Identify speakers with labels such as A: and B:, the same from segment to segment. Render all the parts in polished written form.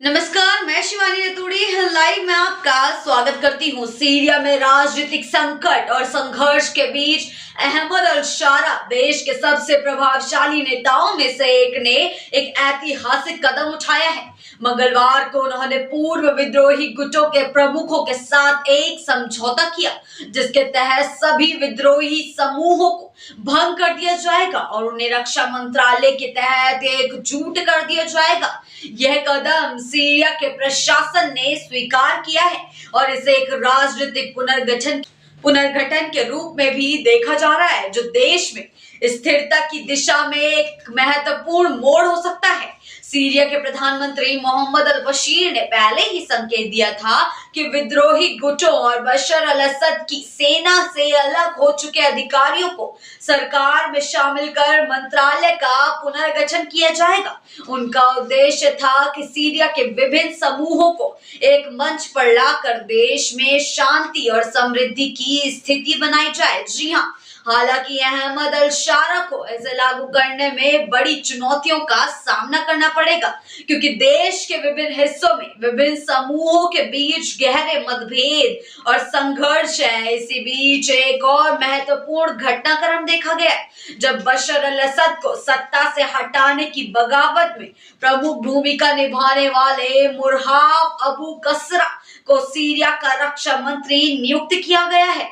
A: नमस्कार, मैं शिवानी रतूड़ी लाइव में आपका स्वागत करती हूँ। सीरिया में राजनीतिक संकट और संघर्ष के बीच अहमद अल शारा देश के सबसे प्रभावशाली नेताओं में से एक ने एक ऐतिहासिक कदम उठाया है। मंगलवार को उन्होंने पूर्व विद्रोही गुटों के प्रमुखों के साथ एक समझौता किया, जिसके तहत सभी विद्रोही समूहों को भंग कर दिया जाएगा और उन्हें रक्षा मंत्रालय के तहत एकजुट कर दिया जाएगा। यह कदम सीरिया के प्रशासन ने स्वीकार किया है और इसे एक राजनीतिक पुनर्गठन के रूप में भी देखा जा रहा है, जो देश में स्थिरता की दिशा में एक महत्वपूर्ण मोड़ हो सकता है। सीरिया के प्रधानमंत्री मोहम्मद अल बशीर ने पहले ही संकेत दिया था कि विद्रोही गुटों और बशर अल असद की सेना से अलग हो चुके अधिकारियों को सरकार में शामिल कर मंत्रालय का पुनर्गठन किया जाएगा। उनका उद्देश्य था कि सीरिया के विभिन्न समूहों को एक मंच पर लाकर देश में शांति और समृद्धि की स्थिति बनाई जाए। जी हाँ, हालांकि अहमद अल शारा को इसे लागू करने में बड़ी चुनौतियों का सामना करना पड़ेगा, क्योंकि देश के विभिन्न हिस्सों में विभिन्न समूहों के बीच गहरे मतभेद और संघर्ष है। इसी बीच एक और महत्वपूर्ण घटनाक्रम देखा गया, जब बशर अल असद को सत्ता से हटाने की बगावत में प्रमुख भूमिका निभाने वाले मुरहाब अबू कसरा को सीरिया का रक्षा मंत्री नियुक्त किया गया है।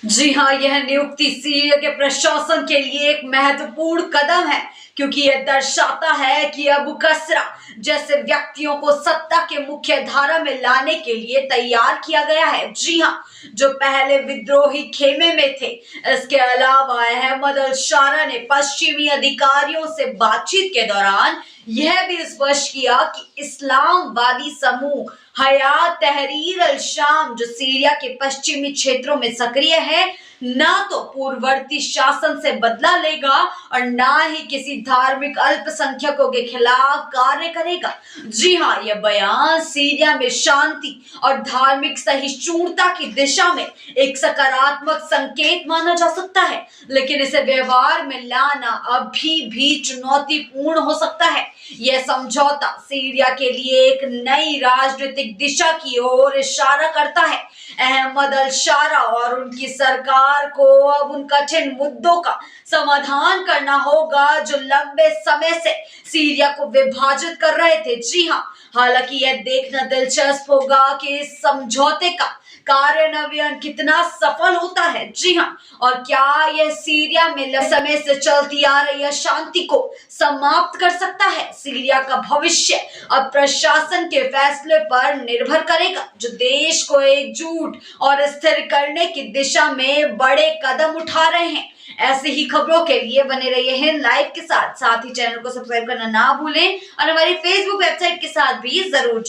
A: जी हाँ, यह नियुक्ति सीरिया के प्रशासन के लिए एक महत्वपूर्ण कदम है, क्योंकि यह दर्शाता है कि अबू कसरा जैसे व्यक्तियों को सत्ता के मुख्य धारा में लाने के लिए तैयार किया गया है। जी हाँ, जो पहले विद्रोही खेमे में थे। इसके अलावा अहमद अल शारा ने पश्चिमी अधिकारियों से बातचीत के दौरान यह भी स्पष्ट किया कि इस्लामवादी समूह हयात तहरीर अल शाम, जो सीरिया के पश्चिमी क्षेत्रों में सक्रिय है, ना तो पूर्ववर्ती शासन से बदला लेगा और ना ही किसी धार्मिक अल्पसंख्यकों के खिलाफ कार्य करेगा। जी हाँ, यह बयान सीरिया में शांति और धार्मिक सहिष्णुता की दिशा में एक सकारात्मक संकेत माना जा सकता है, लेकिन इसे व्यवहार में लाना अभी भी चुनौतीपूर्ण हो सकता है। यह समझौता सीरिया के लिए एक नई राजनीतिक दिशा की ओर इशारा करता है। अहमद अल शारा और उनकी सरकार को अब उन कठिन मुद्दों का समाधान करना होगा जो लंबे समय से सीरिया को विभाजित कर रहे थे। जी हाँ, हालांकि यह देखना दिलचस्प होगा कि इस समझौते का कार्यान्वयन कितना सफल होता है। जी हाँ, और क्या यह सीरिया में लंबे समय से चलती आ रही अशांति को समाप्त कर सकता है। सीरिया का भविष्य अब प्रशासन के फैसले पर निर्भर करेगा, जो देश को एकजुट और स्थिर करने की दिशा में बड़े कदम उठा रहे हैं। ऐसे ही खबरों के लिए बने रहिए हैं लाइव के साथ ही चैनल को सब्सक्राइब करना ना भूलें और हमारी फेसबुक वेबसाइट के साथ भी जरूर